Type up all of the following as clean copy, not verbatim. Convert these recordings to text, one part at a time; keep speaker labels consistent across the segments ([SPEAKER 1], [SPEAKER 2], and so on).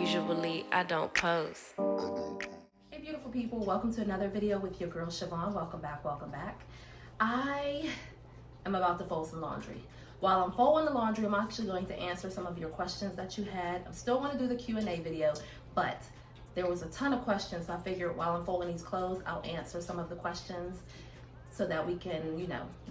[SPEAKER 1] Usually, I don't post.
[SPEAKER 2] Hey beautiful people, welcome to another video with your girl Sha-Von. Welcome back, welcome back. I am about to fold some laundry. While I'm folding the laundry, I'm actually going to answer some of your questions that you had. I'm still going to do the Q&A video, but there was a ton of questions, so I figured while I'm folding these clothes, I'll answer some of the questions so that we can,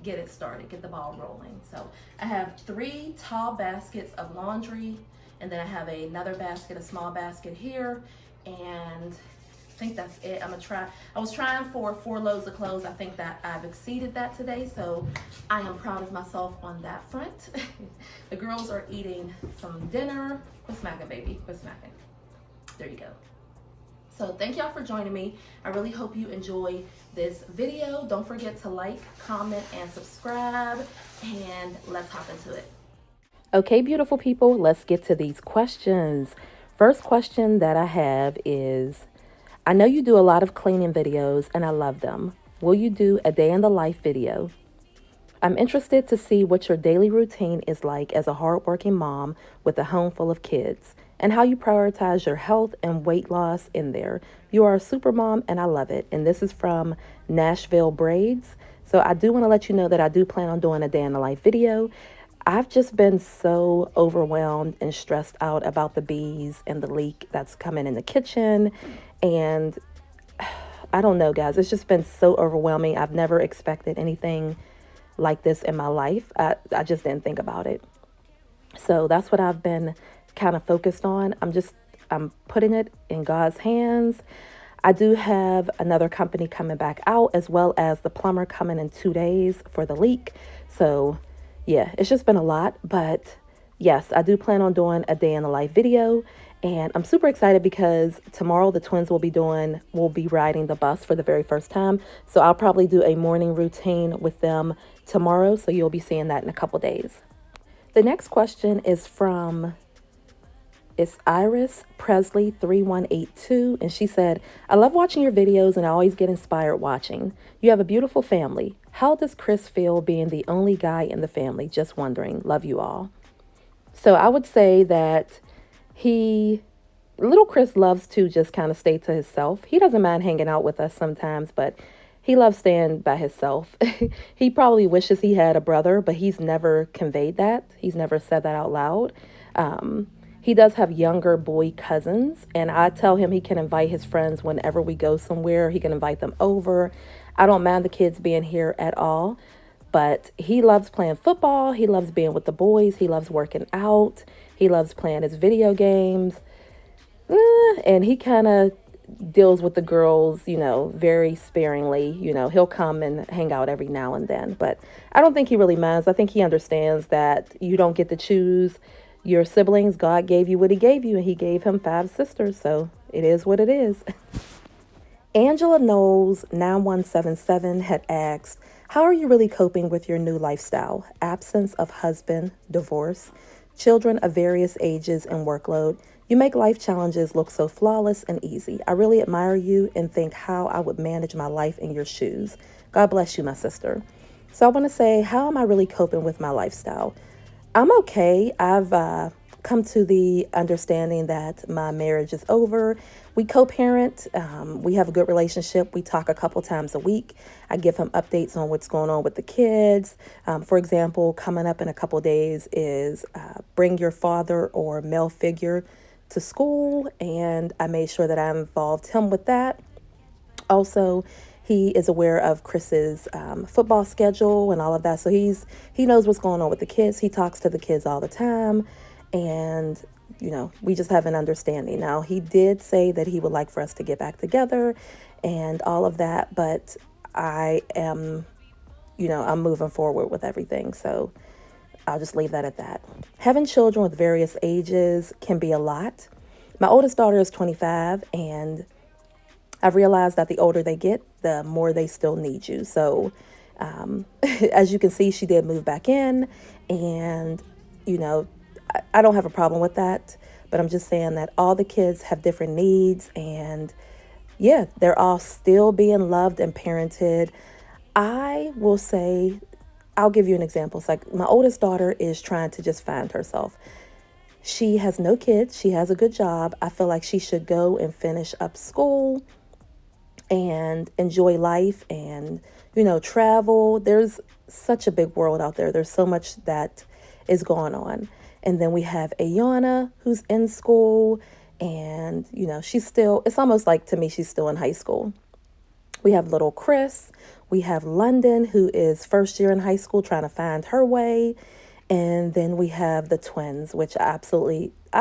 [SPEAKER 2] get it started, get the ball rolling. So I have 3 tall baskets of laundry, and then I have another basket, a small basket here, and I think that's it. I was trying for 4 loads of clothes. I think that I've exceeded that today, so I am proud of myself on that front. The girls are eating some dinner. Quit smacking, baby, quit smacking. There you go. So thank y'all for joining me. I really hope you enjoy this video. Don't forget to like, comment, and subscribe, and let's hop into it. Okay, beautiful people, let's get to these questions. First question that I have is, I know you do a lot of cleaning videos and I love them. Will you do a day in the life video? I'm interested to see what your daily routine is like as a hardworking mom with a home full of kids, and how you prioritize your health and weight loss in there. You are a super mom and I love it. And this is from Nashville Braids. So I do want to let you know that I do plan on doing a day in the life video. I've just been so overwhelmed and stressed out about the bees and the leak that's coming in the kitchen. And I don't know, guys, it's just been so overwhelming. I've never expected anything like this in my life. I just didn't think about it. So that's what I've been kind of focused on. I'm putting it in God's hands. I do have another company coming back out, as well as the plumber coming in 2 days for the leak. So yeah, it's just been a lot, but yes, I do plan on doing a day in the life video. And I'm super excited because tomorrow the twins will be riding the bus for the very first time. So I'll probably do a morning routine with them tomorrow. So you'll be seeing that in a couple days. The next question is from Iris Presley 3182, and she said, I love watching your videos and I always get inspired watching. You have a beautiful family. How does Chris feel being the only guy in the family? Just wondering. Love you all. So I would say that little Chris loves to just kind of stay to himself. He doesn't mind hanging out with us sometimes, but he loves staying by himself. He probably wishes he had a brother, but he's never conveyed that. He's never said that out loud. He does have younger boy cousins, and I tell him he can invite his friends whenever we go somewhere. He can invite them over. I don't mind the kids being here at all, but he loves playing football. He loves being with the boys. He loves working out. He loves playing his video games. And he kind of deals with the girls, very sparingly. He'll come and hang out every now and then, but I don't think he really minds. I think he understands that you don't get to choose your siblings. God gave you what he gave you, and he gave him 5 sisters, so it is what it is. Angela Knowles 9177 had asked, how are you really coping with your new lifestyle? Absence of husband, divorce, children of various ages, and workload. You make life challenges look so flawless and easy. I really admire you and think how I would manage my life in your shoes. God bless you, my sister. So I want to say, how am I really coping with my lifestyle? I'm okay. I've come to the understanding that my marriage is over. We co-parent. We have a good relationship. We talk a couple times a week. I give him updates on what's going on with the kids. For example, coming up in a couple days is bring your father or male figure to school, and I made sure that I involved him with that. Also, he is aware of Chris's football schedule and all of that. So he knows what's going on with the kids. He talks to the kids all the time. And, we just have an understanding. Now, he did say that he would like for us to get back together and all of that. But I am, I'm moving forward with everything. So I'll just leave that at that. Having children with various ages can be a lot. My oldest daughter is 25, and I've realized that the older they get, the more they still need you. So as you can see, she did move back in, and, I don't have a problem with that. But I'm just saying that all the kids have different needs, and yeah, they're all still being loved and parented. I will say, I'll give you an example. It's like my oldest daughter is trying to just find herself. She has no kids. She has a good job. I feel like she should go and finish up school and enjoy life and, travel. There's such a big world out there. There's so much that is going on. And then we have Ayana, who's in school, and, she's still, it's almost like to me, she's still in high school. We have little Chris. We have London, who is first year in high school trying to find her way. And then we have the twins, which I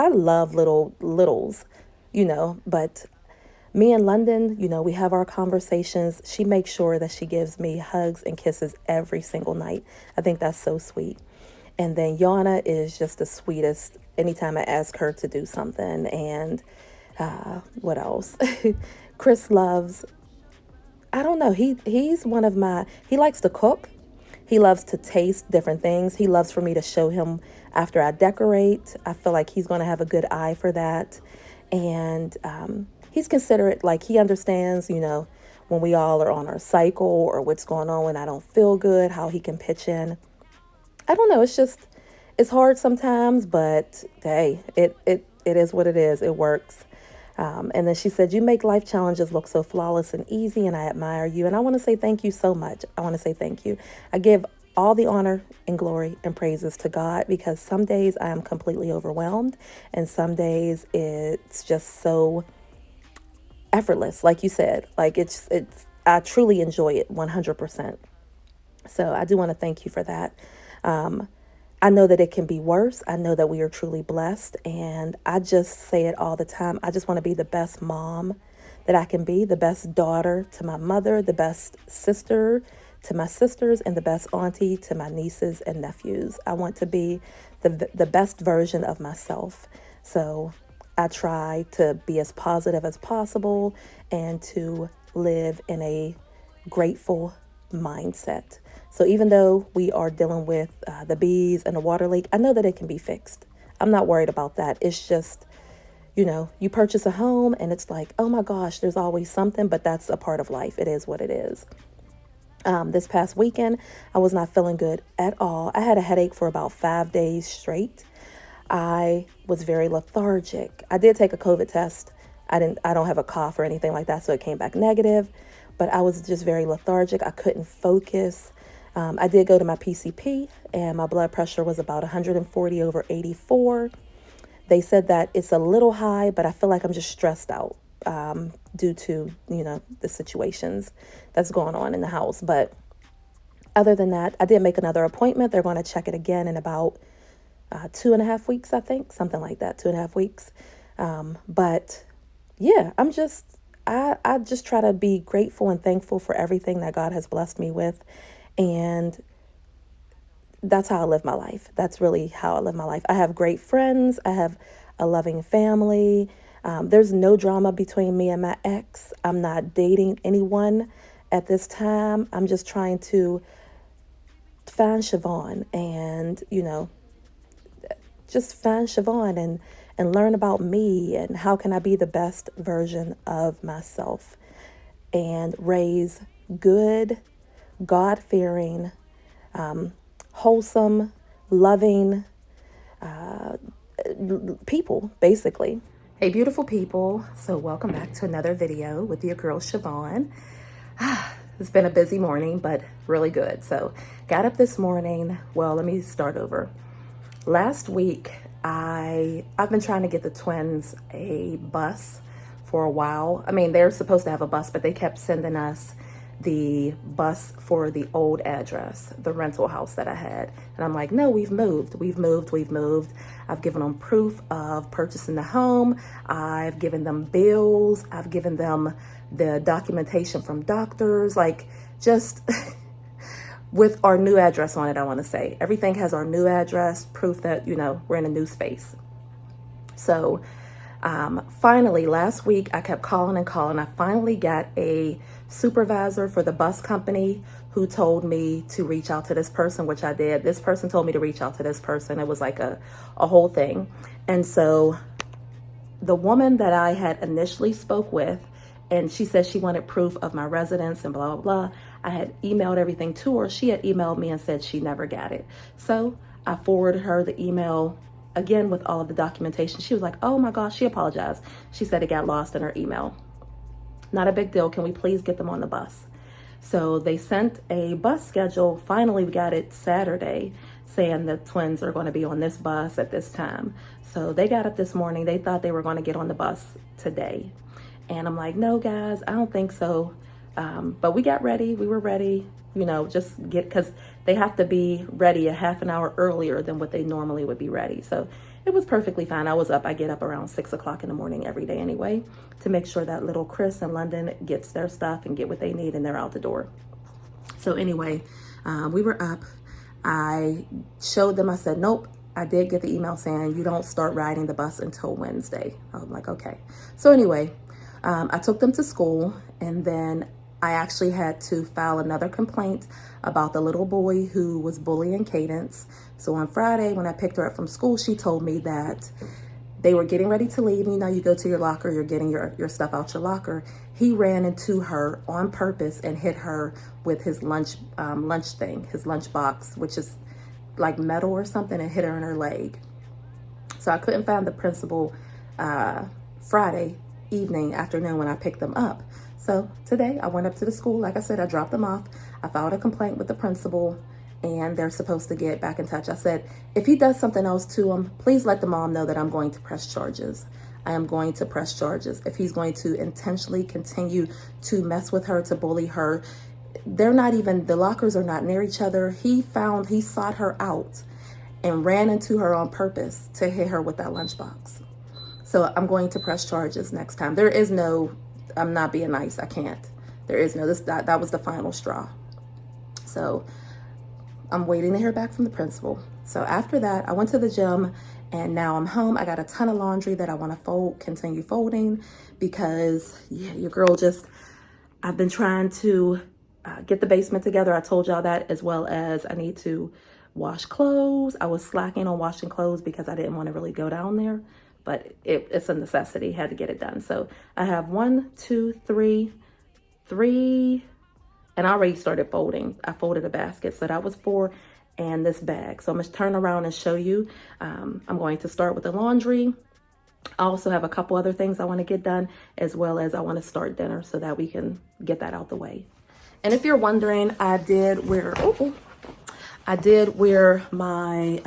[SPEAKER 2] love littles, but me and London, we have our conversations. She makes sure that she gives me hugs and kisses every single night. I think that's so sweet. And then Yana is just the sweetest anytime I ask her to do something. And what else? Chris loves, I don't know, he's one of he likes to cook. He loves to taste different things. He loves for me to show him after I decorate. I feel like he's going to have a good eye for that. And he's considerate, like he understands, when we all are on our cycle or what's going on when I don't feel good, how he can pitch in. I don't know. It's hard sometimes, but hey, it is what it is. It works. And then she said, you make life challenges look so flawless and easy, and I admire you. And I want to say thank you so much. I want to say thank you. I give all the honor and glory and praises to God, because some days I am completely overwhelmed, and some days it's just so effortless. Like you said, like I truly enjoy it 100%. So I do want to thank you for that. I know that it can be worse. I know that we are truly blessed. And I just say it all the time. I just want to be the best mom that I can be, the best daughter to my mother, the best sister to my sisters, and the best auntie to my nieces and nephews. I want to be the best version of myself. So I try to be as positive as possible and to live in a grateful mindset. So even though we are dealing with the bees and the water leak, I know that it can be fixed. I'm not worried about that. It's just, you purchase a home and it's like, oh my gosh, there's always something, but that's a part of life. It is what it is. This past weekend, I was not feeling good at all. I had a headache for about 5 days straight. I was very lethargic. I did take a COVID test. I don't have a cough or anything like that, so it came back negative, but I was just very lethargic. I couldn't focus. I did go to my PCP, and my blood pressure was about 140/84. They said that it's a little high, but I feel like I'm just stressed out due to, the situations that's going on in the house. But other than that, I did make another appointment. They're going to check it again in about 2.5 weeks, I think, something like that, 2.5 weeks. But yeah, I just try to be grateful and thankful for everything that God has blessed me with. And that's how I live my life. That's really how I live my life. I have great friends. I have a loving family. There's no drama between me and my ex. I'm not dating anyone at this time. I'm just trying to find SHYVONNE and, just find SHYVONNE and learn about me and how can I be the best version of myself and raise good, God-fearing, wholesome, loving people, basically. Hey, beautiful people. So welcome back to another video with your girl, Sha-Von. It's been a busy morning, but really good. So got up this morning. Well, let me start over. Last week, I've been trying to get the twins a bus for a while. I mean, they're supposed to have a bus, but they kept sending us the bus for the old address, the rental house that I had. And I'm like, no, we've moved. I've given them proof of purchasing the home. I've given them bills. I've given them the documentation from doctors, like just with our new address on it, I want to say. Everything has our new address, proof that, we're in a new space. So finally, last week, I kept calling and calling. I finally got a supervisor for the bus company who told me to reach out to this person, which I did. This person told me to reach out to this person. It was like a whole thing. And so the woman that I had initially spoke with, and she said she wanted proof of my residence and blah, blah, blah. I had emailed everything to her. She had emailed me and said she never got it. So I forwarded her the email again, with all of the documentation, she was like, oh my gosh, she apologized. She said it got lost in her email. Not a big deal. Can we please get them on the bus? So they sent a bus schedule. Finally, we got it Saturday, saying the twins are going to be on this bus at this time. So they got up this morning. They thought they were going to get on the bus today. And I'm like, no, guys, I don't think so. But we got ready. We were ready, you know, because they have to be ready a half an hour earlier than what they normally would be ready. So it was perfectly fine. I get up around 6 o'clock in the morning every day anyway, to make sure that little Chris and London gets their stuff and get what they need, and they're out the door. So anyway, we were up. I showed them, I said, nope, I did get the email saying you don't start riding the bus until Wednesday. I'm like, okay. So anyway, I took them to school, and then I actually had to file another complaint about the little boy who was bullying Cadence. So on Friday, when I picked her up from school, she told me that they were getting ready to leave. You know, you go to your locker, you're getting your stuff out your locker. He ran into her on purpose and hit her with his lunch thing, his lunch box, which is like metal or something, and hit her in her leg. So I couldn't find the principal Friday afternoon when I picked them up. So today I went up to the school. Like I said, I dropped them off. I filed a complaint with the principal, and they're supposed to get back in touch. I said, if he does something else to him, please let the mom know that I'm going to press charges. I am going to press charges. If he's going to intentionally continue to mess with her, to bully her, the lockers are not near each other. He sought her out and ran into her on purpose to hit her with that lunchbox. So I'm going to press charges next time. I'm not being nice. I can't. That was the final straw. So I'm waiting to hear back from the principal. So after that, I went to the gym, and now I'm home. I got a ton of laundry that I want to continue folding, because your girl I've been trying to get the basement together. I told y'all that, as well as I need to wash clothes. I was slacking on washing clothes because I didn't want to really go down there, but it's a necessity. Had to get it done. So I have 1, 2, 3, and I already started folding. I folded a basket, so that was 4, and this bag. So I'm gonna turn around and show you. I'm going to start with the laundry. I also have a couple other things I want to get done, as well as I want to start dinner so that we can get that out the way. And if you're wondering, I did wear my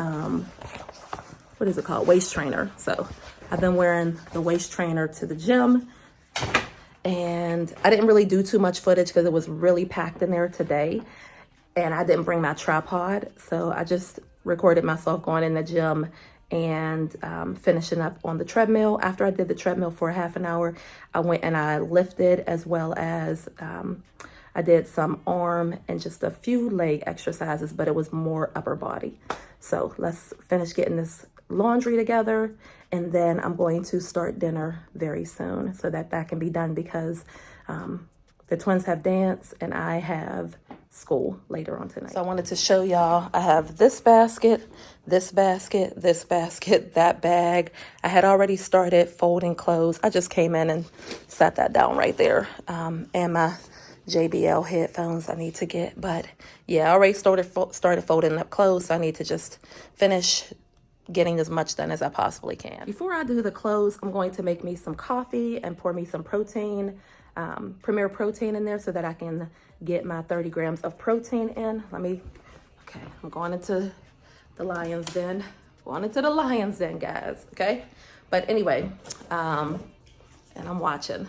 [SPEAKER 2] what is it called, waist trainer. So I've been wearing the waist trainer to the gym, and I didn't really do too much footage because it was really packed in there today, and I didn't bring my tripod. So I just recorded myself going in the gym and finishing up on the treadmill. After I did the treadmill for a half an hour, I went and I lifted, as well as I did some arm and just a few leg exercises, but it was more upper body. So let's finish getting this laundry together, and then I'm going to start dinner very soon so that can be done, because the twins have dance and I have school later on tonight. So I wanted to show y'all, I have this basket, that bag. I had already started folding clothes. I just came in and set that down right there. And my JBL headphones I need to get, but yeah, I already started folding up clothes, so I need to just finish getting as much done as I possibly can. Before I do the clothes, I'm going to make me some coffee and pour me some protein, Premier Protein in there, so that I can get my 30 grams of protein in. Okay, I'm going into the lion's den. Guys, okay? But anyway, and I'm watching.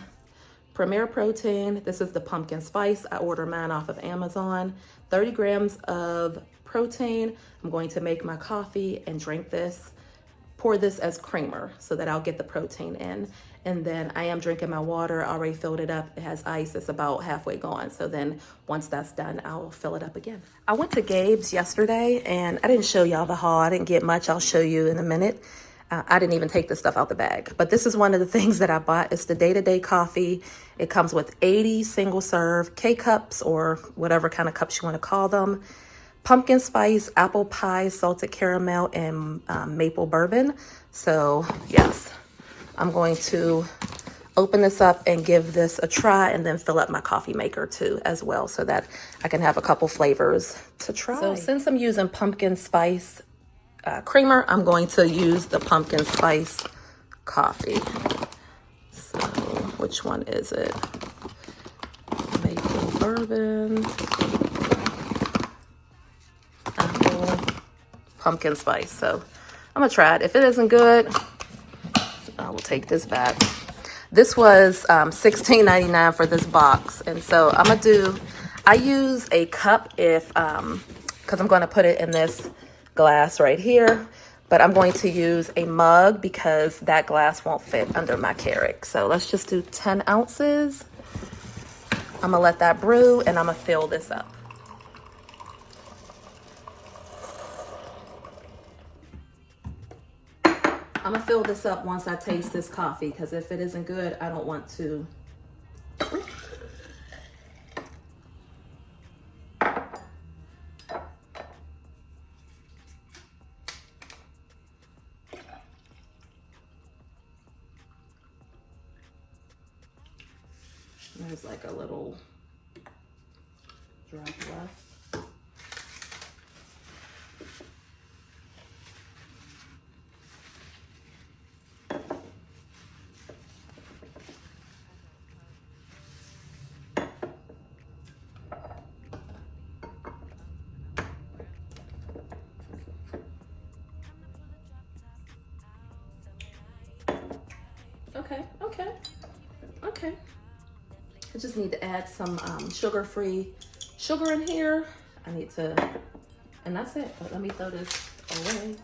[SPEAKER 2] Premier Protein, this is the pumpkin spice. I order mine off of Amazon. 30 grams of protein. I'm going to make my coffee and drink this. Pour this as creamer so that I'll get the protein in. And then I am drinking my water. I already filled it up. It has ice. It's about halfway gone. So then once that's done, I'll fill it up again. I went to Gabe's yesterday, and I didn't show y'all the haul. I didn't get much. I'll show you in a minute. I didn't even take the stuff out the bag, but this is one of the things that I bought. It's the day-to-day coffee. It comes with 80 single serve K-cups, or whatever kind of cups you want to call them. Pumpkin spice, apple pie, salted caramel, and maple bourbon. So yes, I'm going to open this up and give this a try, and then fill up my coffee maker too as well, so that I can have a couple flavors to try. So since I'm using pumpkin spice, creamer, I'm going to use the pumpkin spice coffee. So which one is it? Maple bourbon, apple, pumpkin spice. So I'm gonna try it. If it isn't good, I will take this back. This was $16.99 for this box, and so I'm gonna do, I use a cup if because I'm going to put it in this glass right here, but I'm going to use a mug because that glass won't fit under my Keurig. So let's just do 10 ounces. I'm gonna let that brew and I'm gonna fill this up. I'm gonna fill this up once I taste this coffee, because if it isn't good, I don't want to. There's like a little drop left. Okay. I just need to add some sugar-free sugar in here. I need to, and that's it. But let me throw this away.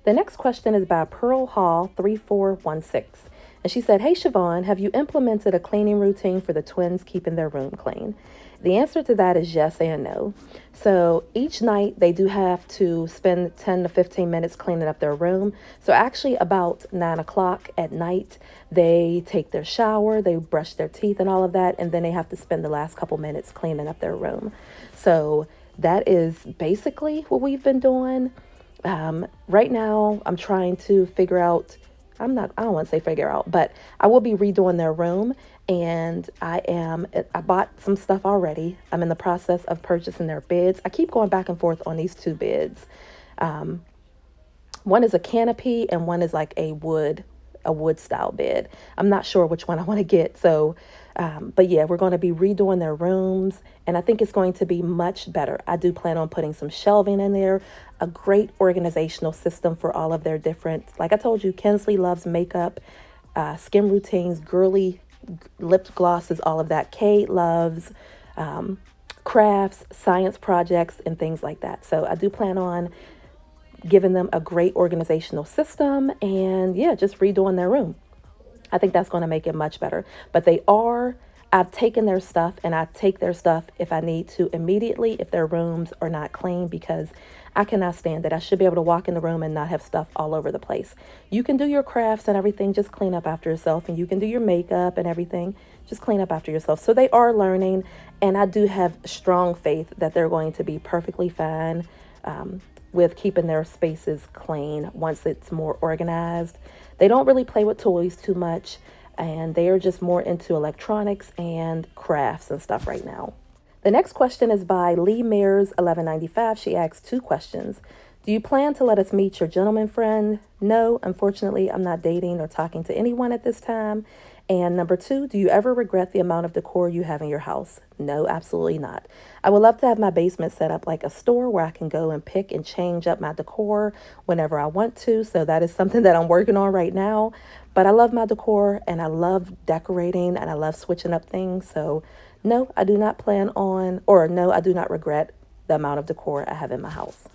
[SPEAKER 2] The next question is by Pearl Hall 3416. And she said, "Hey SHYVONNE, have you implemented a cleaning routine for the twins keeping their room clean?" The answer to that is yes and no. So each night they do have to spend 10 to 15 minutes cleaning up their room. So actually about 9 o'clock at night, they take their shower, they brush their teeth and all of that, and then they have to spend the last couple minutes cleaning up their room. So that is basically what we've been doing. Right now I'm trying to figure out, I don't want to say figure out, but I will be redoing their room, and I bought some stuff already. I'm in the process of purchasing their beds. I keep going back and forth on these two beds. One is a canopy and one is like a wood style bed. I'm not sure which one I want to get. So, but yeah, we're going to be redoing their rooms, and I think it's going to be much better. I do plan on putting some shelving in there, a great organizational system for all of their different, like I told you, Kinsley loves makeup, skin routines, girly lip glosses, all of that. Kate loves crafts, science projects, and things like that. So I do plan on giving them a great organizational system, and yeah, just redoing their room. I think that's going to make it much better. But I've taken their stuff, and I take their stuff if I need to immediately if their rooms are not clean, because I cannot stand it. I should be able to walk in the room and not have stuff all over the place. You can do your crafts and everything, just clean up after yourself, and you can do your makeup and everything, just clean up after yourself. So they are learning, and I do have strong faith that they're going to be perfectly fine with keeping their spaces clean once it's more organized. They don't really play with toys too much, and they are just more into electronics and crafts and stuff right now. The next question is by Lee Mears 1195. She asks 2 questions. Do you plan to let us meet your gentleman friend? No, unfortunately, I'm not dating or talking to anyone at this time. And number 2, do you ever regret the amount of decor you have in your house? No, absolutely not. I would love to have my basement set up like a store where I can go and pick and change up my decor whenever I want to. So that is something that I'm working on right now. But I love my decor, and I love decorating, and I love switching up things. So no, I do not plan on, or no, I do not regret the amount of decor I have in my house.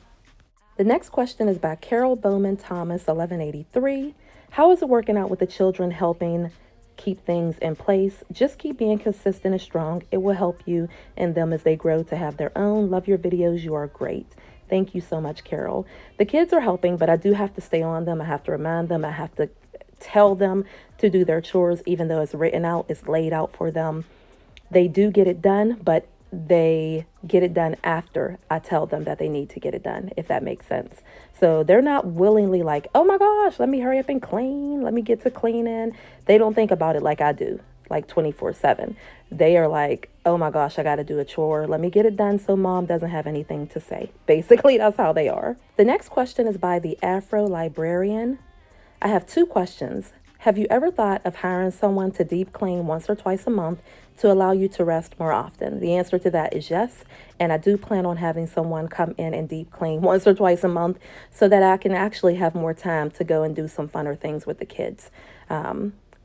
[SPEAKER 2] The next question is by Carol Bowman Thomas 1183. How is it working out with the children helping keep things in place? Just keep being consistent and strong. It will help you and them as they grow to have their own. Love your videos. You are great. Thank you so much, Carol. The kids are helping, but I do have to stay on them. I have to remind them. I have to tell them to do their chores, even though it's written out, it's laid out for them. They do get it done, but they get it done after I tell them that they need to get it done, if that makes sense. So they're not willingly like, oh my gosh, let me hurry up and clean. Let me get to cleaning. They don't think about it like I do. like 24/7. They are like, oh my gosh, I got to do a chore. Let me get it done so mom doesn't have anything to say. Basically, that's how they are. The next question is by the Afro Librarian. I have two questions. Have you ever thought of hiring someone to deep clean once or twice a month to allow you to rest more often? The answer to that is yes. And I do plan on having someone come in and deep clean once or twice a month so that I can actually have more time to go and do some funner things with the kids.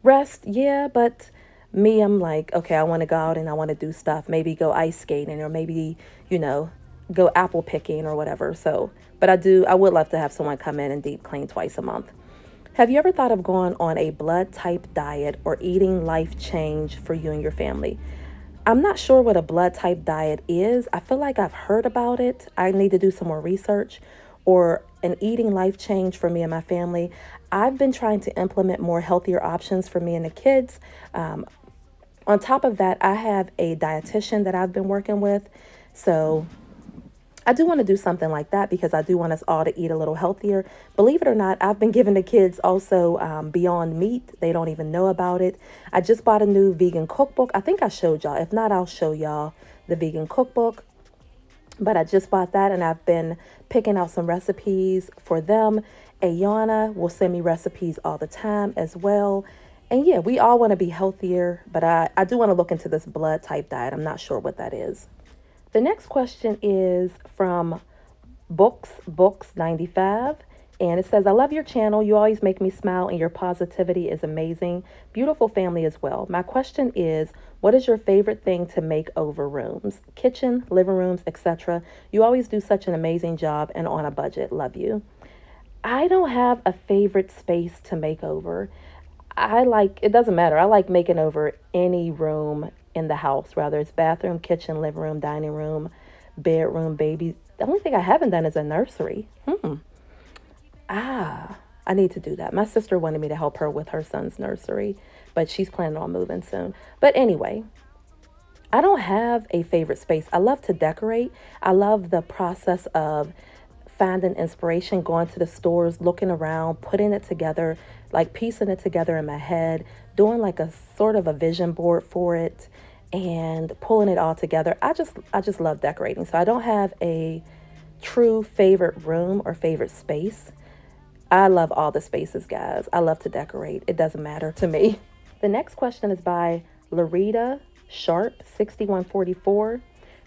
[SPEAKER 2] Rest, yeah, but me, I'm like, okay, I want to go out and I want to do stuff. Maybe go ice skating or maybe, go apple picking or whatever. So, but I would love to have someone come in and deep clean twice a month. Have you ever thought of going on a blood type diet or eating life change for you and your family? I'm not sure what a blood type diet is. I feel like I've heard about it. I need to do some more research. Or an eating life change for me and my family. I've been trying to implement more healthier options for me and the kids. On top of that, I have a dietitian that I've been working with. So I do want to do something like that because I do want us all to eat a little healthier. Believe it or not, I've been giving the kids also Beyond Meat. They don't even know about it. I just bought a new vegan cookbook. I think I showed y'all. If not, I'll show y'all the vegan cookbook. But I just bought that and I've been picking out some recipes for them. Ayana will send me recipes all the time as well. And yeah, we all want to be healthier, but I do want to look into this blood type diet. I'm not sure what that is. The next question is from Books95. And it says, I love your channel. You always make me smile and your positivity is amazing. Beautiful family as well. My question is, what is your favorite thing to make over rooms? Kitchen, living rooms, etc. You always do such an amazing job and on a budget. Love you. I don't have a favorite space to make over. It doesn't matter. I like making over any room in the house, whether it's bathroom, kitchen, living room, dining room, bedroom, baby. The only thing I haven't done is a nursery. I need to do that. My sister wanted me to help her with her son's nursery, but she's planning on moving soon. But anyway, I don't have a favorite space. I love to decorate. I love the process of finding inspiration, going to the stores, looking around, putting it together, like piecing it together in my head, doing like a sort of a vision board for it and pulling it all together. I just love decorating. So I don't have a true favorite room or favorite space. I love all the spaces, guys. I love to decorate. It doesn't matter to me. The next question is by Larita Sharp 6144.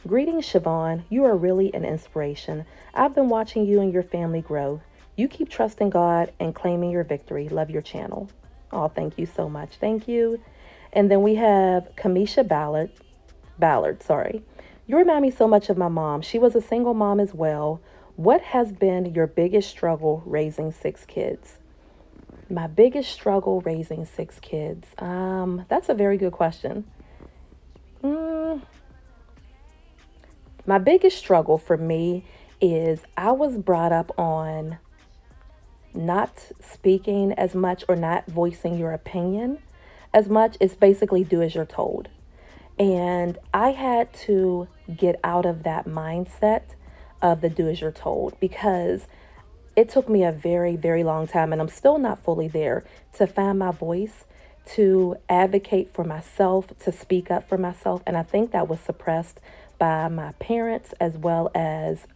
[SPEAKER 2] Greetings, SHYVONNE. You are really an inspiration. I've been watching you and your family grow. You keep trusting God and claiming your victory. Love your channel. Oh, thank you so much. Thank you. And then we have Kamisha Ballard, sorry. You remind me so much of my mom. She was a single mom as well. What has been your biggest struggle raising 6 kids? My biggest struggle raising 6 kids. That's a very good question. My biggest struggle for me is I was brought up on not speaking as much or not voicing your opinion as much. It's basically do as you're told. And I had to get out of that mindset of the do as you're told because it took me a very, very long time, and I'm still not fully there, to find my voice, to advocate for myself, to speak up for myself. And I think that was suppressed by my parents as well as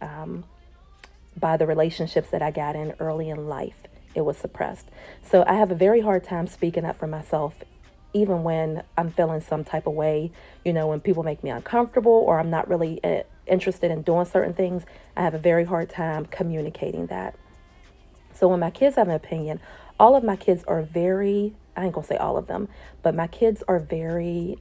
[SPEAKER 2] by the relationships that I got in early in life. It was suppressed. So I have a very hard time speaking up for myself, even when I'm feeling some type of way, when people make me uncomfortable or I'm not really interested in doing certain things. I have a very hard time communicating that. So when my kids have an opinion, all of my kids are very, I ain't gonna say all of them, but my kids are very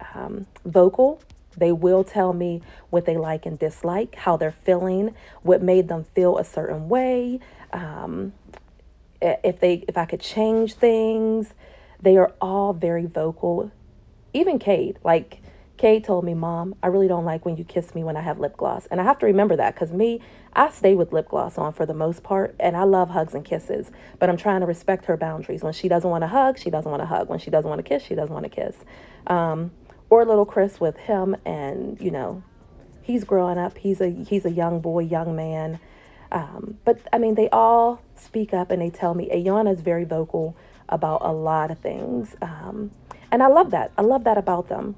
[SPEAKER 2] vocal. They will tell me what they like and dislike, how they're feeling, what made them feel a certain way. If I could change things. They are all very vocal. Even Cade. Like, Cade told me, Mom, I really don't like when you kiss me when I have lip gloss. And I have to remember that because I stay with lip gloss on for the most part. And I love hugs and kisses. But I'm trying to respect her boundaries. When she doesn't want to hug, she doesn't want to hug. When she doesn't want to kiss, she doesn't want to kiss. Or little Chris with him. And, he's growing up. He's a young boy, young man. But, they all speak up and they tell me. Ayana is very vocal about a lot of things. And I love that. I love that about them.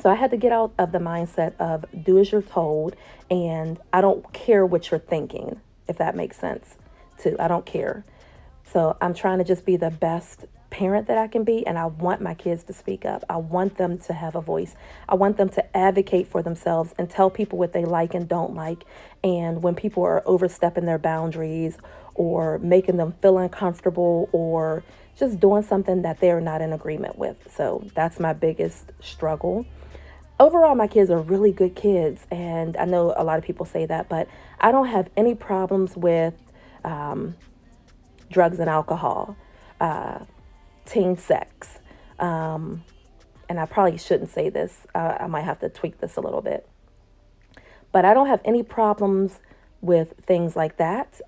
[SPEAKER 2] So I had to get out of the mindset of do as you're told, and I don't care what you're thinking, if that makes sense, too. I don't care. So I'm trying to just be the best parent that I can be, and I want my kids to speak up. I want them to have a voice. I want them to advocate for themselves and tell people what they like and don't like. And when people are overstepping their boundaries or making them feel uncomfortable or just doing something that they're not in agreement with. So that's my biggest struggle. Overall, my kids are really good kids, and I know a lot of people say that, but I don't have any problems with drugs and alcohol, teen sex. And I probably shouldn't say this. I might have to tweak this a little bit. But I don't have any problems with things like that.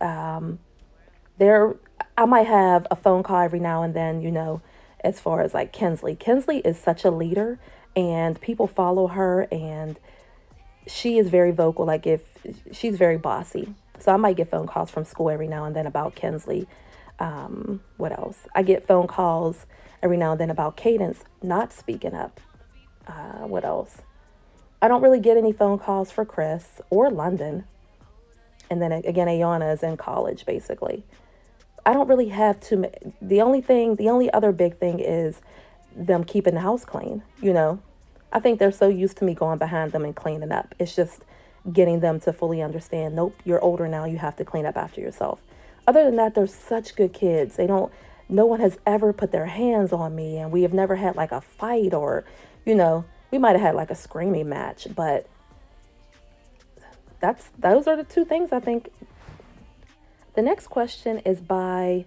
[SPEAKER 2] There, I might have a phone call every now and then, as far as like Kinsley. Kinsley is such a leader, and people follow her, and she is very vocal. Like, if she's very bossy. So I might get phone calls from school every now and then about Kinsley. What else? I get phone calls every now and then about Cadence not speaking up. What else? I don't really get any phone calls for Chris or London. And then again, Ayana is in college, basically. I don't really have too many. The only other big thing is them keeping the house clean. I think they're so used to me going behind them and cleaning up. It's just getting them to fully understand, nope, you're older now, you have to clean up after yourself. Other than that, they're such good kids. No one has ever put their hands on me, and we have never had like a fight or, we might have had like a screaming match, but those are the two things I think. The next question is by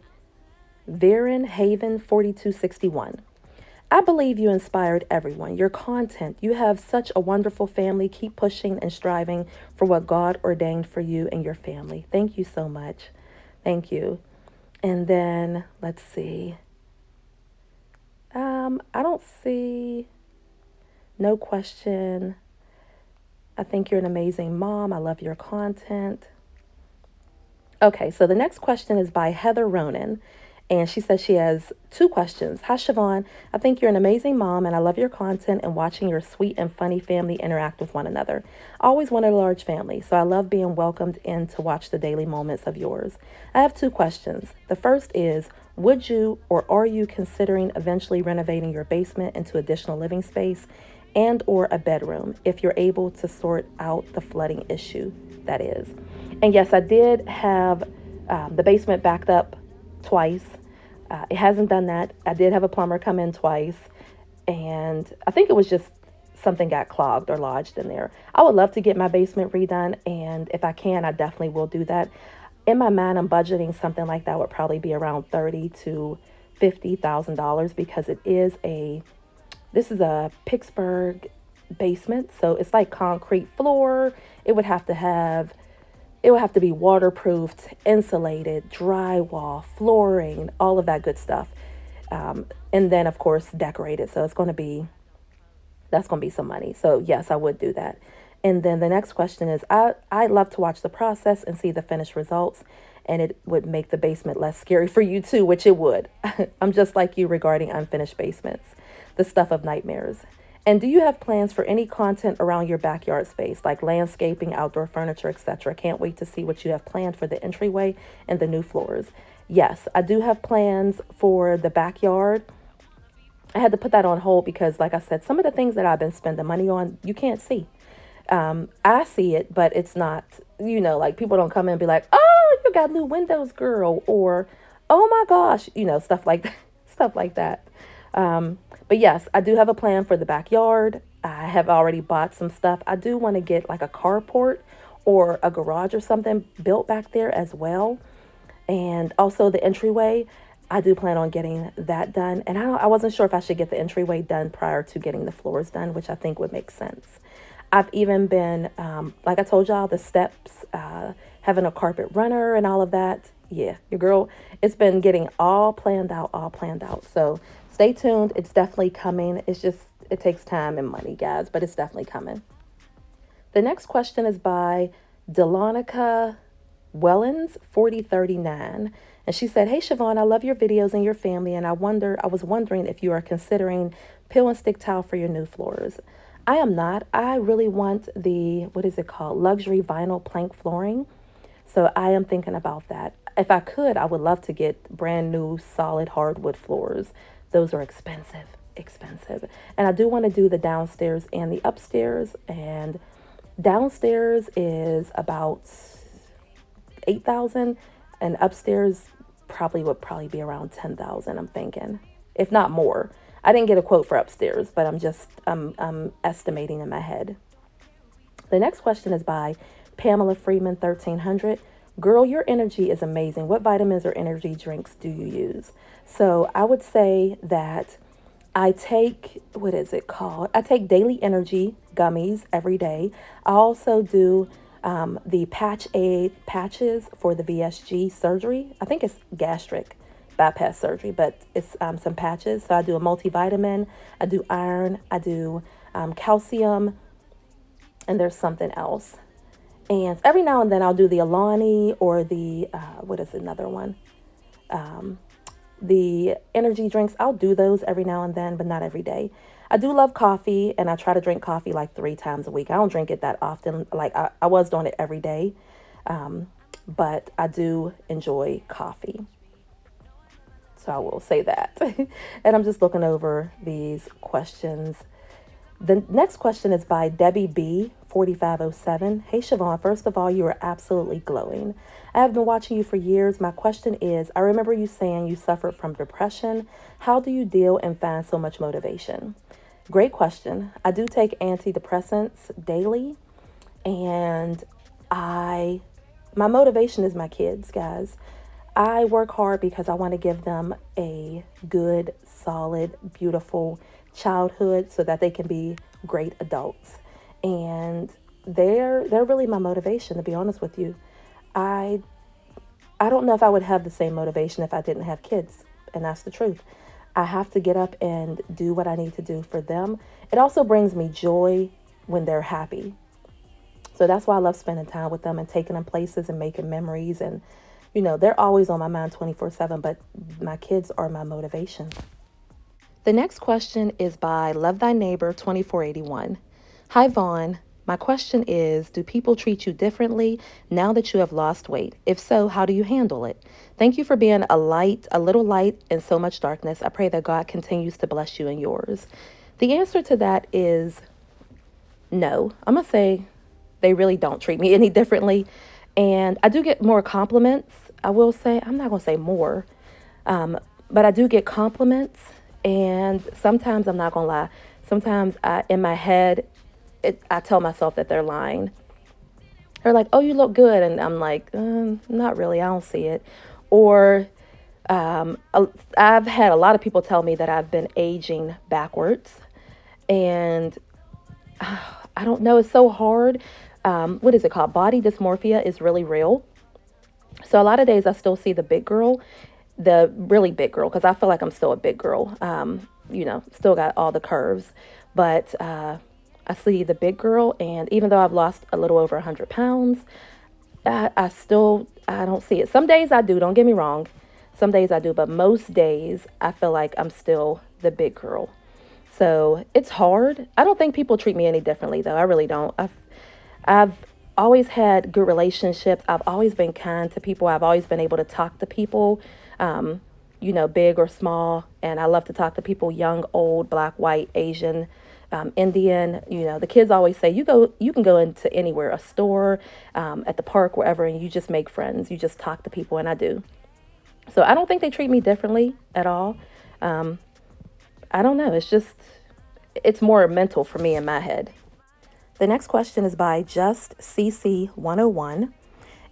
[SPEAKER 2] Viren Haven 4261. I believe you inspired everyone. Your content, you have such a wonderful family. Keep pushing and striving for what God ordained for you and your family. Thank you so much. Thank you. And then let's see. I don't see no question. I think you're an amazing mom. I love your content. Okay, so the next question is by Heather Ronan. And she says she has two questions. Hi, SHYVONNE. I think you're an amazing mom, and I love your content and watching your sweet and funny family interact with one another. I always wanted a large family, so I love being welcomed in to watch the daily moments of yours. I have two questions. The first is, would you or are you considering eventually renovating your basement into additional living space and or a bedroom if you're able to sort out the flooding issue, that is? And yes, I did have the basement backed up twice. It hasn't done that. I did have a plumber come in twice, and I think it was just something got clogged or lodged in there. I would love to get my basement redone, and if I can, I definitely will do that. In my mind, I'm budgeting something like that would probably be around $30,000 to $50,000 because this is a Pittsburgh basement, so it's like concrete floor. It would have to be waterproofed, insulated, drywall, flooring, all of that good stuff. And then, of course, decorated. So that's going to be some money. So yes, I would do that. And then the next question is, I love to watch the process and see the finished results. And it would make the basement less scary for you too, which it would. I'm just like you regarding unfinished basements, the stuff of nightmares. And do you have plans for any content around your backyard space, like landscaping, outdoor furniture, etc.? Can't wait to see what you have planned for the entryway and the new floors. Yes, I do have plans for the backyard. I had to put that on hold because, like I said, some of the things that I've been spending money on, you can't see. I see it, but it's not, like people don't come in and be like, oh, you got new windows, girl, or, oh my gosh, stuff like that, stuff like that. But yes, I do have a plan for the backyard. I have already bought some stuff. I do want to get like a carport or a garage or something built back there as well. And also the entryway, I do plan on getting that done. And I wasn't sure if I should get the entryway done prior to getting the floors done, which I think would make sense. I've even been, like I told y'all, the steps, having a carpet runner and all of that. Yeah, your girl, it's been getting all planned out. So stay tuned. It's definitely coming. It takes time and money, guys, but it's definitely coming. The next question is by Delonica Wellens 4039. And she said, "Hey, Sha-Vonne, I love your videos and your family, and I was wondering if you are considering peel and stick tile for your new floors." I am not. I really want the, what is it called? Luxury vinyl plank flooring. So I am thinking about that. If I could, I would love to get brand new solid hardwood floors. Those are expensive, expensive. And I do want to do the downstairs and the upstairs. And downstairs is about 8,000, and upstairs would be around 10,000, I'm thinking, if not more. I didn't get a quote for upstairs, but I'm estimating in my head. The next question is by Pamela Freeman 1300. Girl, your energy is amazing. What vitamins or energy drinks do you use? So I would say that I take, what is it called? I take Daily Energy gummies every day. I also do the Patch Aid patches for the VSG surgery. I think it's gastric bypass surgery, but it's some patches. So I do a multivitamin, I do iron, I do calcium, and there's something else. And every now and then I'll do the Alani or the, what is another one? The energy drinks. I'll do those every now and then, but not every day. I do love coffee, and I try to drink coffee like 3 times a week. I don't drink it that often. Like I was doing it every day. But I do enjoy coffee. So I will say that. And I'm just looking over these questions. The next question is by Debbie B. 4507. Hey, Sha-Vonne, first of all, you are absolutely glowing. I have been watching you for years. My question is, I remember you saying you suffered from depression. How do you deal and find so much motivation? Great question. I do take antidepressants daily, and my motivation is my kids, guys. I work hard because I want to give them a good, solid, beautiful childhood so that they can be great adults. And they're really my motivation, to be honest with you. I don't know if I would have the same motivation if I didn't have kids, and that's the truth. I have to get up and do what I need to do for them. It also brings me joy when they're happy. So that's why I love spending time with them and taking them places and making memories. And, they're always on my mind 24/7, but my kids are my motivation. The next question is by Love Thy Neighbor 2481. Hi, Vaughn. My question is, do people treat you differently now that you have lost weight? If so, how do you handle it? Thank you for being a little light in so much darkness. I pray that God continues to bless you and yours. The answer to that is no. I'm going to say they really don't treat me any differently. And I do get more compliments. I will say, I'm not going to say more, but I do get compliments. And sometimes, I'm not going to lie, sometimes in my head, I tell myself that they're lying. They're like, "Oh, you look good." And I'm like, not really. I don't see it. Or I've had a lot of people tell me that I've been aging backwards. And I don't know. It's so hard. What is it called? Body dysmorphia is really real. So a lot of days I still see the big girl, the really big girl, because I feel like I'm still a big girl. Still got all the curves. But I see the big girl, and even though I've lost a little over 100 pounds, I don't see it. Some days I do, don't get me wrong. Some days I do, but most days I feel like I'm still the big girl. So it's hard. I don't think people treat me any differently, though. I really don't. I've always had good relationships. I've always been kind to people. I've always been able to talk to people, big or small. And I love to talk to people, young, old, black, white, Asian, Indian. The kids always say, you can go into anywhere, a store, at the park, wherever, and you just make friends. You just talk to people, and I do. So I don't think they treat me differently at all. I don't know. It's more mental for me in my head. The next question is by Just CC 101,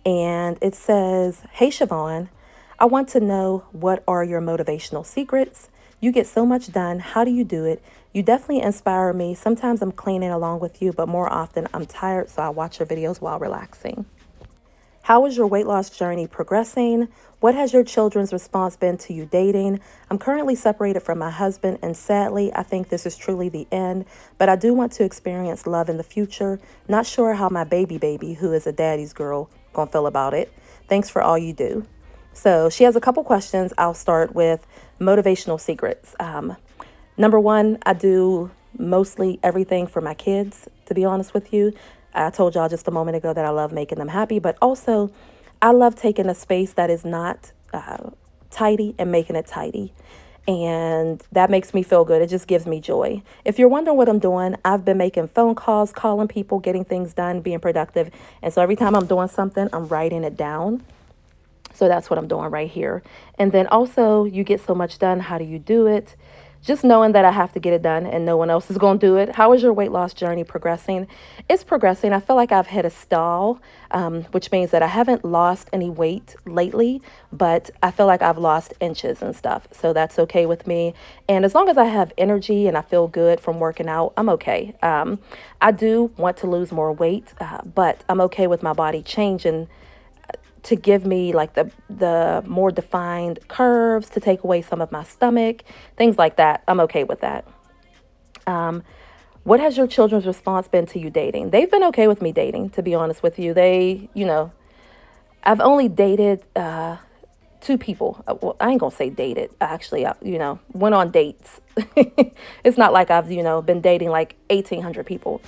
[SPEAKER 2] and it says, "Hey, Sha-Vonne, I want to know, what are your motivational secrets? You get so much done. How do you do it? You definitely inspire me. Sometimes I'm cleaning along with you, but more often I'm tired, so I watch your videos while relaxing. How is your weight loss journey progressing? What has your children's response been to you dating? I'm currently separated from my husband, and sadly, I think this is truly the end, but I do want to experience love in the future. Not sure how my baby, who is a daddy's girl, gonna feel about it. Thanks for all you do." So she has a couple questions. I'll start with motivational secrets. Number one, I do mostly everything for my kids, to be honest with you. I told y'all just a moment ago that I love making them happy, but also I love taking a space that is not tidy and making it tidy. And that makes me feel good. It just gives me joy. If you're wondering what I'm doing, I've been making phone calls, calling people, getting things done, being productive. And so every time I'm doing something, I'm writing it down. So that's what I'm doing right here. And then also, you get so much done. How do you do it? Just knowing that I have to get it done and no one else is going to do it. How is your weight loss journey progressing? It's progressing. I feel like I've hit a stall, which means that I haven't lost any weight lately, but I feel like I've lost inches and stuff. So that's okay with me. And as long as I have energy and I feel good from working out, I'm okay. I do want to lose more weight, but I'm okay with my body changing to give me like the more defined curves, to take away some of my stomach, things like that. I'm okay with that. What has your children's response been to you dating? They've been okay with me dating, to be honest with you. I've only dated two people. Well, I ain't gonna say dated. Actually, went on dates. It's not like I've, been dating like 1,800 people.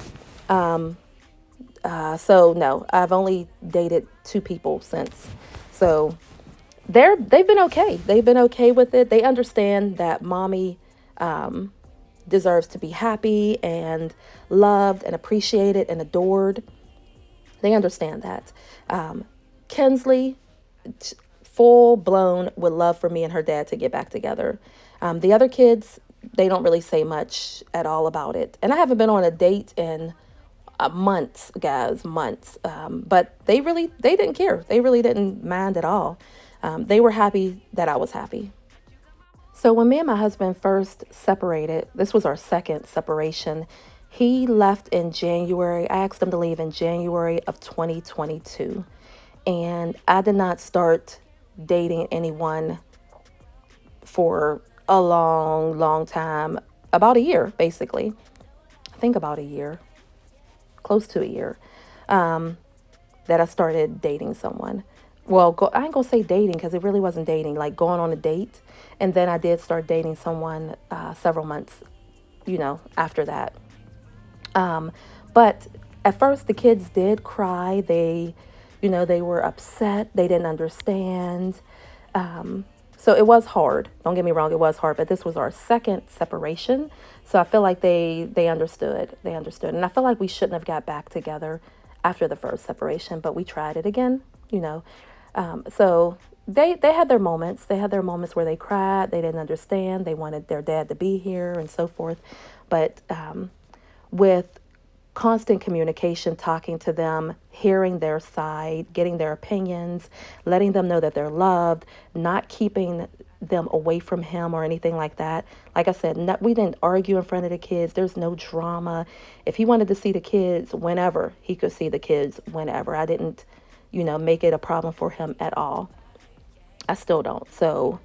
[SPEAKER 2] So no, I've only dated two people since. So they've been okay. They've been okay with it. They understand that mommy deserves to be happy and loved and appreciated and adored. They understand that. Kinsley, full blown, would love for me and her dad to get back together. The other kids, they don't really say much at all about it. And I haven't been on a date in months, guys, months. But they didn't care. They really didn't mind at all. They were happy that I was happy. So when me and my husband first separated, this was our second separation. He left in January. I asked him to leave in January of 2022. And I did not start dating anyone for a long, long time. About a year, basically. I think about a year. Close to a year. That I started dating someone. Well, I ain't gonna say dating because it really wasn't dating, like going on a date. And then I did start dating someone several months, after that. But at first the kids did cry. They were upset. They didn't understand. So it was hard. Don't get me wrong, it was hard. But this was our second separation. So I feel like they understood. They understood. And I feel like we shouldn't have got back together after the first separation, but we tried it again, So they had their moments. They had their moments where they cried. They didn't understand. They wanted their dad to be here and so forth. But with constant communication, talking to them, hearing their side, getting their opinions, letting them know that they're loved, not keeping them away from him or anything like that. Like I said, we didn't argue in front of the kids. There's no drama. If he wanted to see the kids whenever, he could see the kids whenever. I didn't, make it a problem for him at all. I still don't. So,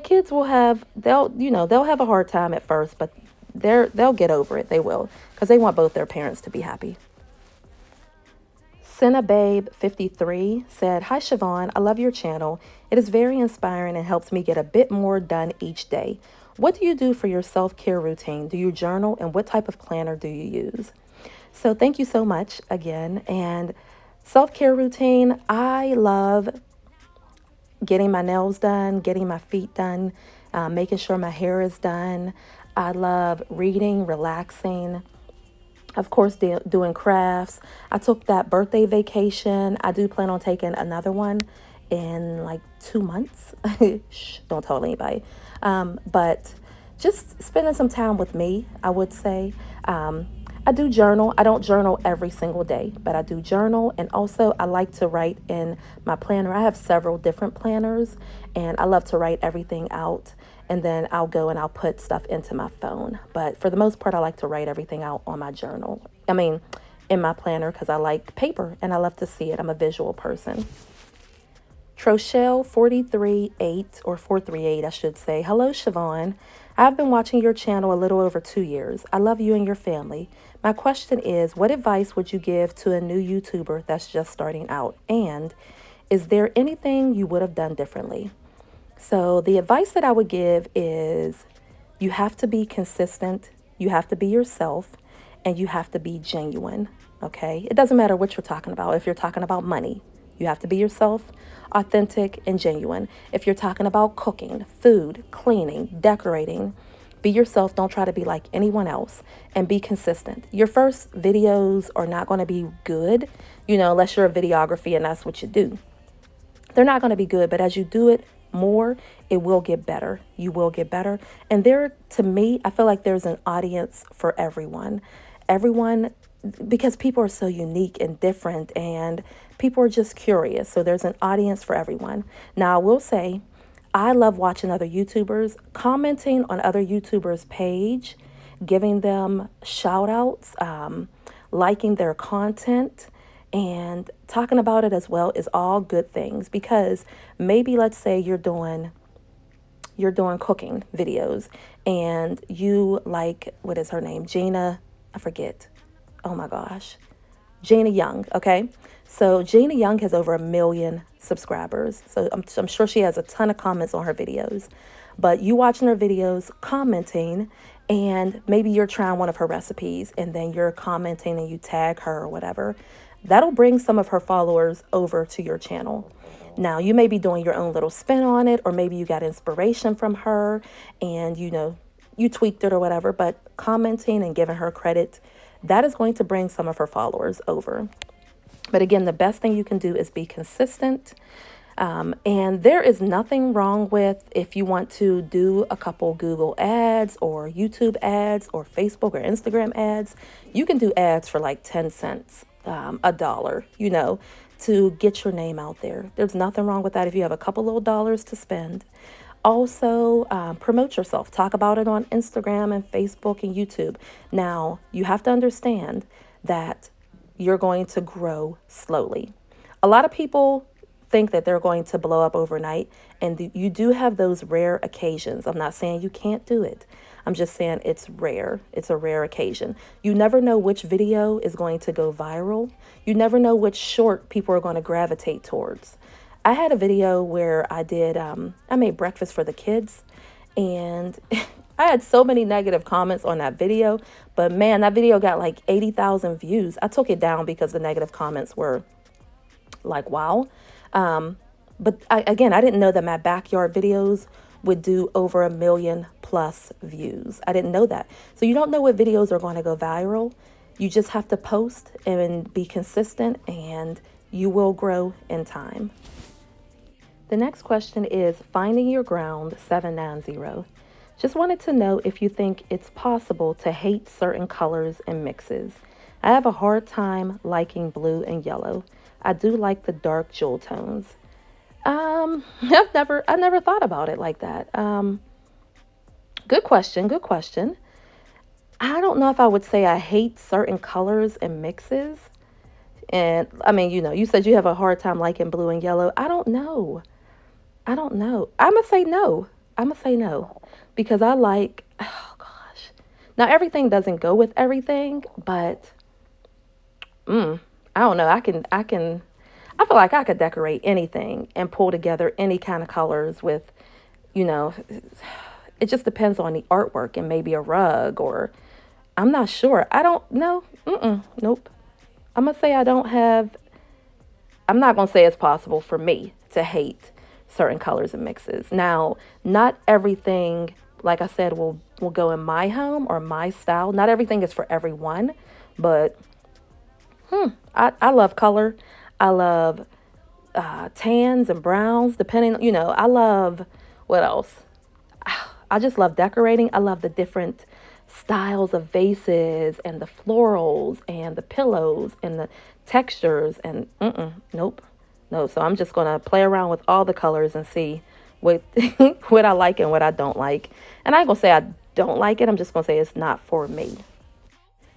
[SPEAKER 2] kids they'll have a hard time at first, but they'll get over it. They will, because they want both their parents to be happy. Cinebabe53 said, "Hi, SHYVONNE. I love your channel. It is very inspiring and helps me get a bit more done each day. What do you do for your self-care routine? Do you journal, and what type of planner do you use?" So thank you so much again. And self-care routine, I love getting my nails done, getting my feet done, making sure my hair is done. I love reading, relaxing, of course, doing crafts. I took that birthday vacation. I do plan on taking another one in like 2 months. Shh, don't tell anybody. But just spending some time with me, I would say. I do journal. I don't journal every single day, but I do journal. And also I like to write in my planner. I have several different planners, and I love to write everything out. And then I'll go and I'll put stuff into my phone. But for the most part, I like to write everything out on my journal. In my planner, because I like paper and I love to see it. I'm a visual person. Trochelle 438 or 438, I should say. "Hello, SHYVONNE. I've been watching your channel a little over 2 years. I love you and your family. My question is, what advice would you give to a new YouTuber that's just starting out? And Is there anything you would have done differently? So the advice that I would give is you have to be consistent, you have to be yourself, and you have to be genuine, okay? It doesn't matter what you're talking about. If you're talking about money, you have to be yourself, authentic and genuine. If you're talking about cooking, food, cleaning, decorating, be yourself. Don't try to be like anyone else, and be consistent. Your first videos are not going to be good, unless you're a videography and that's what you do. They're not going to be good, but as you do it more, it will get better. You will get better. And to me, I feel like there's an audience for everyone. Everyone, because people are so unique and different, and people are just curious. So there's an audience for everyone. Now, I will say, I love watching other YouTubers, commenting on other YouTubers' page, giving them shout outs, liking their content, and talking about it as well is all good things, because maybe let's say you're doing cooking videos and you like, what is her name? Gina, I forget. Oh my gosh. Gina Young, okay? So Gina Young has over 1 million subscribers. So I'm sure she has a ton of comments on her videos. But you watching her videos, commenting, and maybe you're trying one of her recipes and then you're commenting and you tag her or whatever. That'll bring some of her followers over to your channel. Now, you may be doing your own little spin on it, or maybe you got inspiration from her and, you tweaked it or whatever, but commenting and giving her credit, that is going to bring some of her followers over. But again, the best thing you can do is be consistent. And there is nothing wrong with, if you want to do a couple Google ads or YouTube ads or Facebook or Instagram ads, you can do ads for like 10 cents, $1, to get your name out there. There's nothing wrong with that if you have a couple little dollars to spend. Also, promote yourself. Talk about it on Instagram and Facebook and YouTube. Now, you have to understand that you're going to grow slowly. A lot of people think that they're going to blow up overnight, and you do have those rare occasions. I'm not saying you can't do it. I'm just saying it's rare. It's a rare occasion. You never know which video is going to go viral. You never know which short people are going to gravitate towards. I had a video where I made breakfast for the kids, and I had so many negative comments on that video, but man, that video got like 80,000 views. I took it down because the negative comments were like, wow. But I didn't know that my backyard videos would do over 1 million plus views. I didn't know that. So you don't know what videos are going to go viral. You just have to post and be consistent, and you will grow in time. The next question is Finding Your Ground 790. Just wanted to know if you think it's possible to hate certain colors and mixes. I have a hard time liking blue and yellow. I do like the dark jewel tones. I never thought about it like that. Good question. I don't know if I would say I hate certain colors and mixes. And I mean, you said you have a hard time liking blue and yellow. I don't know. I'm going to say no. Because I like, oh gosh. Now, everything doesn't go with everything, but I don't know. I feel like I could decorate anything and pull together any kind of colors with, it just depends on the artwork and maybe a rug, or I'm not sure. I don't know. Nope. I'm going to say I'm not going to say it's possible for me to hate certain colors and mixes. Now, not everything, like I said, will go in my home or my style. Not everything is for everyone, but I love color. I love tans and browns, depending, I love, what else? I just love decorating. I love the different styles of vases and the florals and the pillows and the textures and nope. No, so I'm just going to play around with all the colors and see what what I like and what I don't like. And I ain't going to say I don't like it. I'm just going to say it's not for me.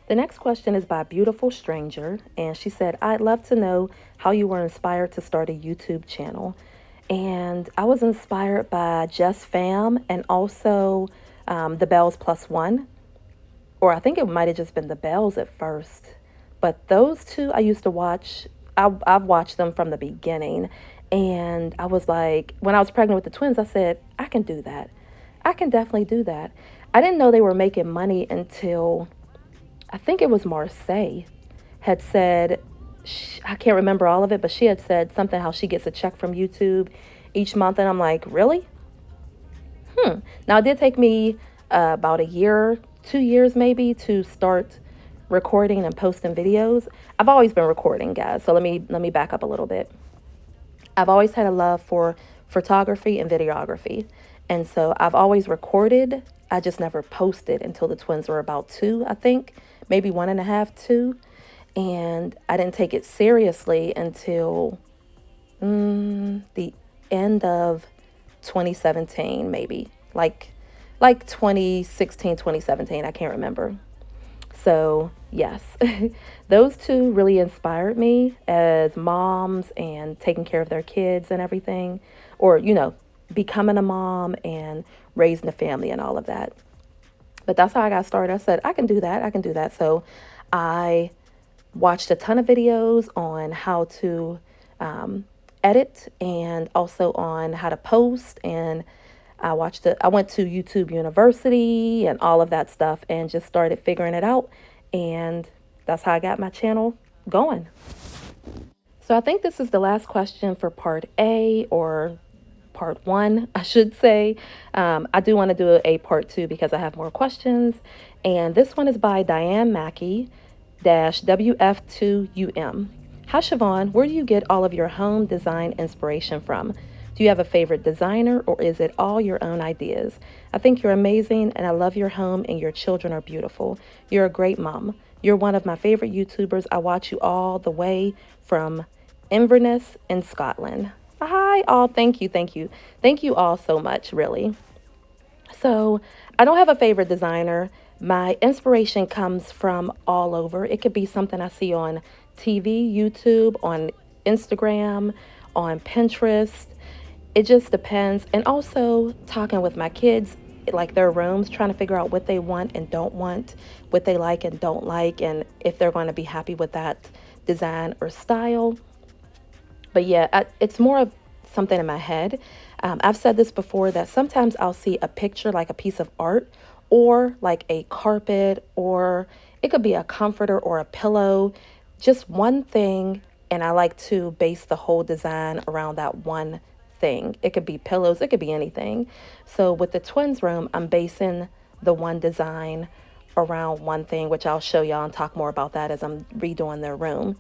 [SPEAKER 2] The next question is by Beautiful Stranger, and she said, I'd love to know how you were inspired to start a YouTube channel. And I was inspired by Just Fam and also The Bells Plus One, or I think it might have just been The Bells at first. But those two I used to watch. I've watched them from the beginning, And I was like, when I was pregnant with the twins, I said, I can do that. I can definitely do that. I didn't know they were making money until I think it was Marseille had said, I can't remember all of it, but she had said something how she gets a check from YouTube each month. And I'm like, really? Now, it did take me about a year, 2 years maybe, to start recording and posting videos. I've always been recording, guys. So let me back up a little bit. I've always had a love for photography and videography. And so I've always recorded. I just never posted until the twins were about 2, I think, maybe 1.5, 2. And I didn't take it seriously until the end of 2017, maybe like 2016, 2017. I can't remember. So, yes, those two really inspired me as moms and taking care of their kids and everything, or, becoming a mom and raising a family and all of that. But that's how I got started. I said, I can do that. I can do that. So I watched a ton of videos on how to edit and also on how to post. And I went to YouTube University and all of that stuff and just started figuring it out. And that's how I got my channel going. So I think this is the last question for part A, or part 1, I should say. I do want to do a part 2 because I have more questions. And this one is by Diane Mackey WF2UM. Hi, SHYVONNE. Where do you get all of your home design inspiration from? Do you have a favorite designer, or is it all your own ideas? I think you're amazing, and I love your home, and your children are beautiful. You're a great mom. You're one of my favorite YouTubers. I watch you all the way from Inverness in Scotland. Hi, all. Thank you. Thank you. Thank you all so much, really. So I don't have a favorite designer. My inspiration comes from all over. It could be something I see on TV, YouTube, on Instagram, on Pinterest. It just depends. And also talking with my kids, like their rooms, trying to figure out what they want and don't want, what they like and don't like, and if they're going to be happy with that design or style. But yeah, it's more of something in my head. I've said this before, that sometimes I'll see a picture, like a piece of art, or like a carpet, or it could be a comforter or a pillow, just one thing. And I like to base the whole design around that one thing. It could be pillows, it could be anything. So with the twins room, I'm basing the one design around one thing, which I'll show y'all and talk more about that as I'm redoing their room.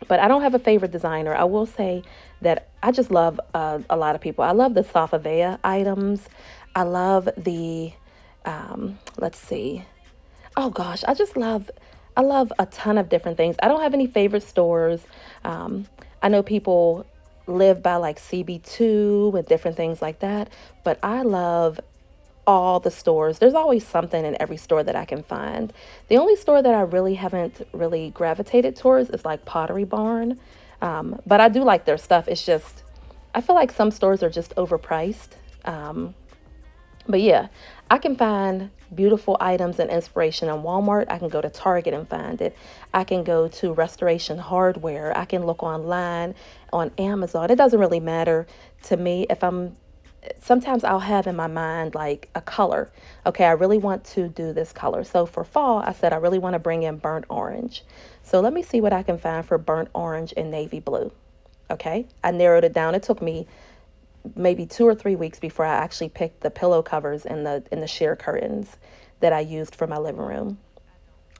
[SPEAKER 2] But I don't have a favorite designer. I will say that I just love a lot of people. I love the Smtv items. I love the, let's see. Oh gosh, I love a ton of different things. I don't have any favorite stores. I know people live by like CB2 with different things like that, but I love all the stores. There's always something in every store that I can find. The only store that I really haven't really gravitated towards is like Pottery Barn. But I do like their stuff. It's just, I feel like some stores are just overpriced. But yeah, I can find beautiful items and inspiration in Walmart. I can go to Target and find it. I can go to Restoration Hardware. I can look online on Amazon. It doesn't really matter to me if sometimes I'll have in my mind like a color. Okay, I really want to do this color. So for fall, I said I really want to bring in burnt orange. So let me see what I can find for burnt orange and navy blue. Okay, I narrowed it down. It took me maybe 2 or 3 weeks before I actually picked the pillow covers and the sheer curtains that I used for my living room.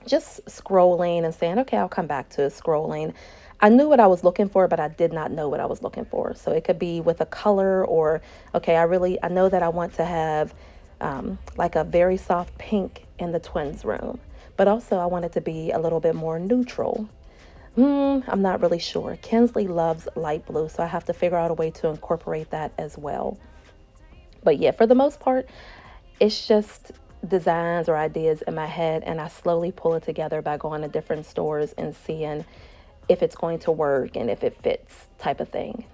[SPEAKER 2] Just scrolling and saying, okay, I'll come back to it, scrolling. I knew what I was looking for, but I did not know what I was looking for. So it could be with a color, or, okay, I know that I want to have like a very soft pink in the twins room, but also I want it to be a little bit more neutral. I'm not really sure. Kinsley loves light blue, so I have to figure out a way to incorporate that as well. But yeah, for the most part, it's just designs or ideas in my head, and I slowly pull it together by going to different stores and seeing if it's going to work and if it fits, type of thing.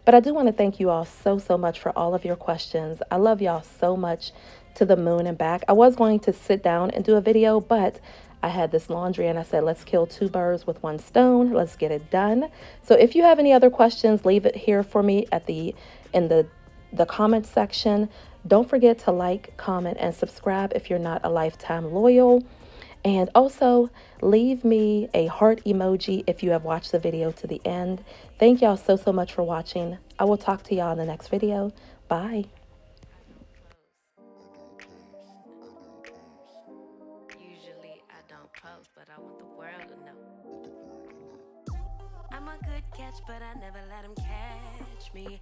[SPEAKER 2] But I do want to thank you all so much for all of your questions. I love y'all so much to the moon and back. I was going to sit down and do a video, but I had this laundry and I said, let's kill two birds with one stone. Let's get it done. So if you have any other questions, leave it here for me in the comment section. Don't forget to like, comment, and subscribe if you're not a lifetime loyal. And also leave me a heart emoji if you have watched the video to the end. Thank y'all so much for watching. I will talk to y'all in the next video. Bye.
[SPEAKER 1] Usually I don't post, but I want the world to know. I'm a good catch, but I never let him catch me.